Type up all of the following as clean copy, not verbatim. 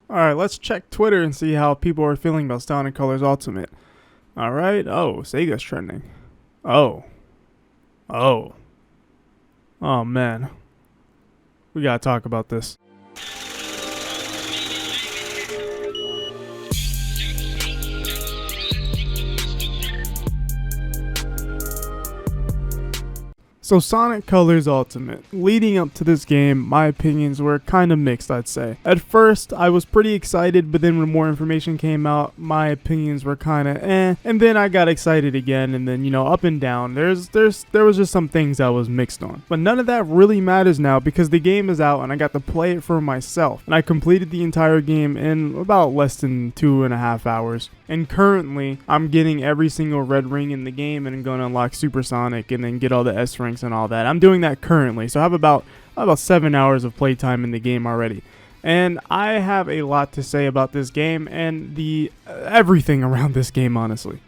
Alright, let's check Twitter and see how people are feeling about Sonic Colors Ultimate. Alright, oh, Sega's trending. Oh. Oh man. We gotta talk about this. So Sonic Colors Ultimate. Leading up to this game, my opinions were kind of mixed, I'd say. At first, I was pretty excited, but then when more information came out, my opinions were kind of and then I got excited again, and then, up and down. There was just some things I was mixed on. But none of that really matters now because the game is out and I got to play it for myself. And I completed the entire game in about less than 2.5 hours. And currently, I'm getting every single red ring in the game and I'm going to unlock Super Sonic and then get all the S ranks and all that. I'm doing that currently, so I have about 7 hours of playtime in the game already. And I have a lot to say about this game and the everything around this game, honestly.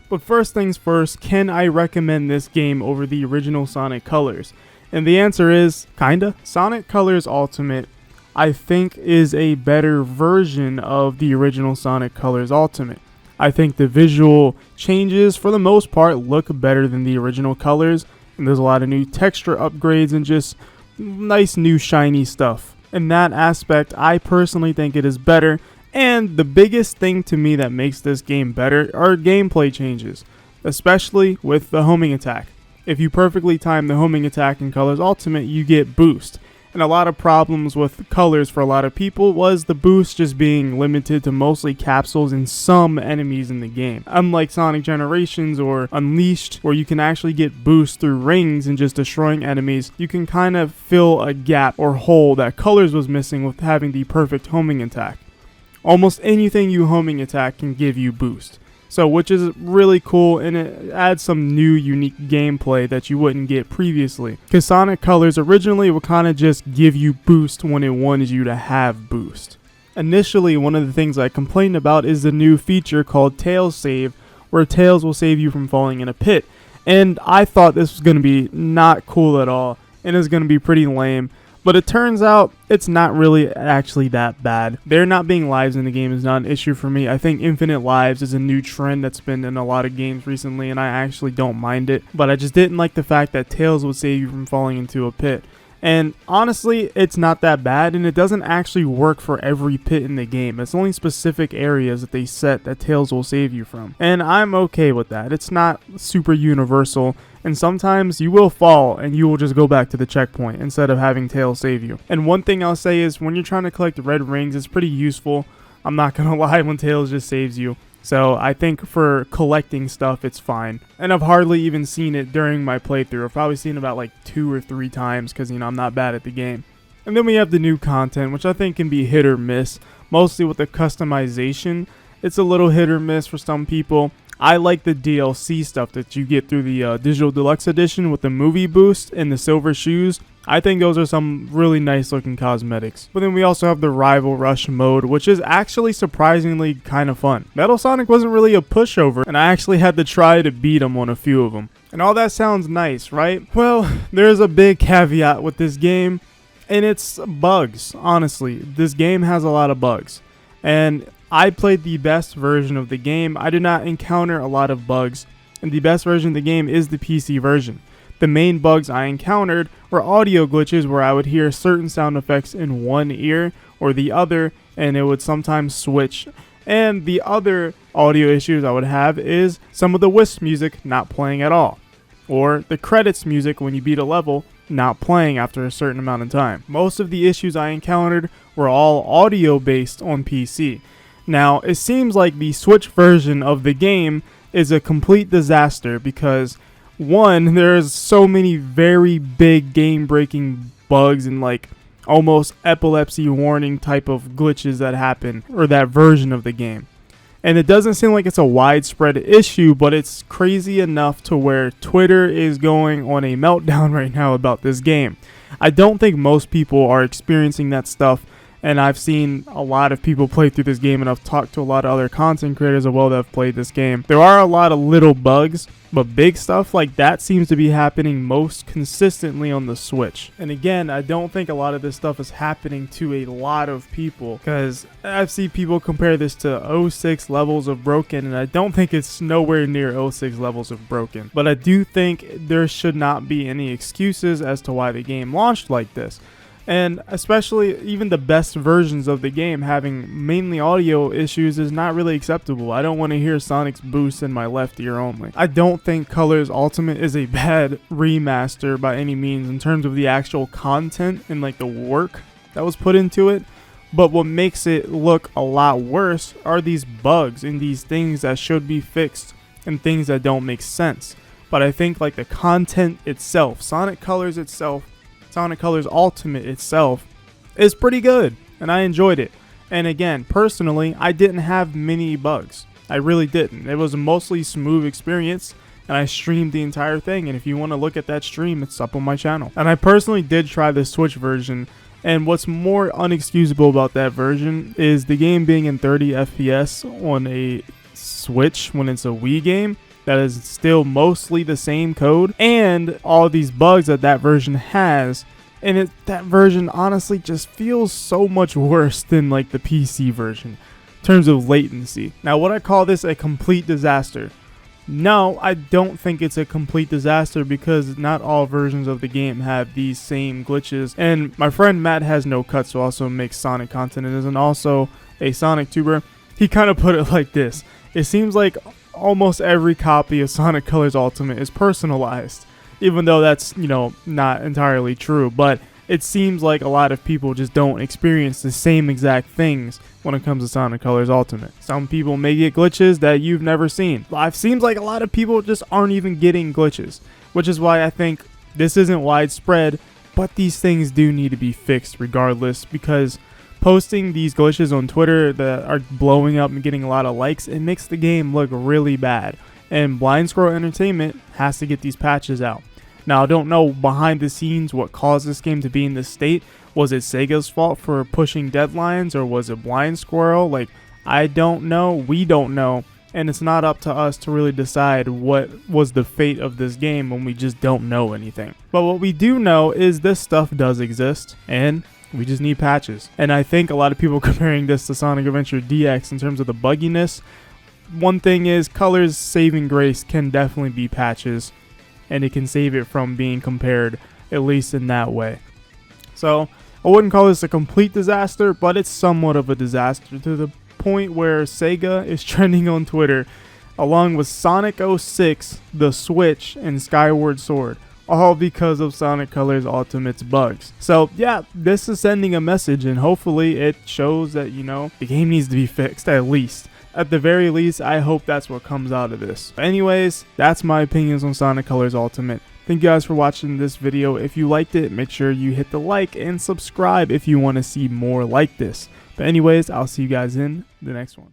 But first things first, can I recommend this game over the original Sonic Colors? And the answer is kinda. Sonic Colors Ultimate, I think, is a better version of the original Sonic Colors Ultimate. I think the visual changes, for the most part, look better than the original colors, and there's a lot of new texture upgrades and just nice new shiny stuff. In that aspect, I personally think it is better, and the biggest thing to me that makes this game better are gameplay changes, especially with the homing attack. If you perfectly time the homing attack in Colors Ultimate, you get boost. And a lot of problems with colors for a lot of people was the boost just being limited to mostly capsules and some enemies in the game. Unlike Sonic Generations or Unleashed, where you can actually get boost through rings and just destroying enemies, you can kind of fill a gap or hole that Colors was missing with having the perfect homing attack. Almost anything you homing attack can give you boost. So, which is really cool, and it adds some new unique gameplay that you wouldn't get previously. Because Sonic Colors originally would kind of just give you boost when it wanted you to have boost. Initially, one of the things I complained about is the new feature called Tails Save, where Tails will save you from falling in a pit. And I thought this was going to be not cool at all, and it's going to be pretty lame. But it turns out it's not really actually that bad. There not being lives in the game is not an issue for me. I think infinite lives is a new trend that's been in a lot of games recently, and I actually don't mind it. But I just didn't like the fact that Tails would save you from falling into a pit. And honestly, it's not that bad, and it doesn't actually work for every pit in the game. It's only specific areas that they set that Tails will save you from. And I'm okay with that. It's not super universal, and sometimes you will fall and you will just go back to the checkpoint instead of having Tails save you. And one thing I'll say is when you're trying to collect red rings, it's pretty useful. I'm not gonna lie, when Tails just saves you. So I think for collecting stuff, it's fine. And I've hardly even seen it during my playthrough. I've probably seen it about like 2 or 3 times because, I'm not bad at the game. And then we have the new content, which I think can be hit or miss. Mostly with the customization, it's a little hit or miss for some people. I like the DLC stuff that you get through the Digital Deluxe Edition with the movie boost and the silver shoes. I think those are some really nice looking cosmetics. But then we also have the Rival Rush mode, which is actually surprisingly kind of fun. Metal Sonic wasn't really a pushover, and I actually had to try to beat him on a few of them. And all that sounds nice, right? Well, there's a big caveat with this game, and it's bugs, honestly. This game has a lot of bugs. And I played the best version of the game. I did not encounter a lot of bugs, and the best version of the game is the PC version. The main bugs I encountered were audio glitches where I would hear certain sound effects in one ear or the other, and it would sometimes switch. And the other audio issues I would have is some of the Wisp music not playing at all, or the credits music when you beat a level not playing after a certain amount of time. Most of the issues I encountered were all audio based on PC. Now, it seems like the Switch version of the game is a complete disaster because, one, there's so many very big game-breaking bugs and like almost epilepsy warning type of glitches that happen, or that version of the game. And it doesn't seem like it's a widespread issue, but it's crazy enough to where Twitter is going on a meltdown right now about this game. I don't think most people are experiencing that stuff, And I've seen a lot of people play through this game, and I've talked to a lot of other content creators as well that have played this game. There are a lot of little bugs, but big stuff like that seems to be happening most consistently on the Switch. And again, I don't think a lot of this stuff is happening to a lot of people, because I've seen people compare this to 06 levels of broken, and I don't think it's nowhere near 06 levels of broken. But I do think there should not be any excuses as to why the game launched like this. And especially even the best versions of the game having mainly audio issues is not really acceptable. I don't want to hear Sonic's boost in my left ear only. I don't think Colors Ultimate is a bad remaster by any means in terms of the actual content and like the work that was put into it. But what makes it look a lot worse are these bugs and these things that should be fixed and things that don't make sense. But I think like the content itself, Sonic Colors itself, Sonic Colors Ultimate itself is pretty good, and I enjoyed it. And again, personally, I didn't have many bugs. I really didn't. It was a mostly smooth experience, and I streamed the entire thing. And if you want to look at that stream, it's up on my channel. And I personally did try the Switch version, and what's more unexcusable about that version is the game being in 30 FPS on a Switch when it's a Wii game. That is still mostly the same code and all these bugs that version has, and that version honestly just feels so much worse than like the PC version in terms of latency. Now, would I call this a complete disaster? No, I don't think it's a complete disaster, because not all versions of the game have these same glitches. And my friend Matt has no cuts, who also makes Sonic content and isn't also a Sonic tuber. He kind of put it like this: it seems like almost every copy of Sonic Colors Ultimate is personalized, even though that's, not entirely true. But it seems like a lot of people just don't experience the same exact things when it comes to Sonic Colors Ultimate. Some people may get glitches that you've never seen. It seems like a lot of people just aren't even getting glitches, which is why I think this isn't widespread, but these things do need to be fixed regardless, because posting these glitches on Twitter that are blowing up and getting a lot of likes, it makes the game look really bad. And Blind Squirrel Entertainment has to get these patches out. Now, I don't know behind the scenes what caused this game to be in this state. Was it Sega's fault for pushing deadlines, or was it Blind Squirrel? I don't know. We don't know. And it's not up to us to really decide what was the fate of this game when we just don't know anything. But what we do know is this stuff does exist, and we just need patches. And I think a lot of people comparing this to Sonic Adventure DX in terms of the bugginess. One thing is, Colors' saving grace can definitely be patches, and it can save it from being compared, at least in that way. So I wouldn't call this a complete disaster, but it's somewhat of a disaster, to the point where Sega is trending on Twitter along with Sonic 06, the Switch, and Skyward Sword, all because of Sonic Colors Ultimate's bugs. So yeah, this is sending a message, and hopefully it shows that, the game needs to be fixed, at least. At the very least, I hope that's what comes out of this. Anyways, that's my opinions on Sonic Colors Ultimate. Thank you guys for watching this video. If you liked it, make sure you hit the like and subscribe if you want to see more like this. But anyways, I'll see you guys in the next one.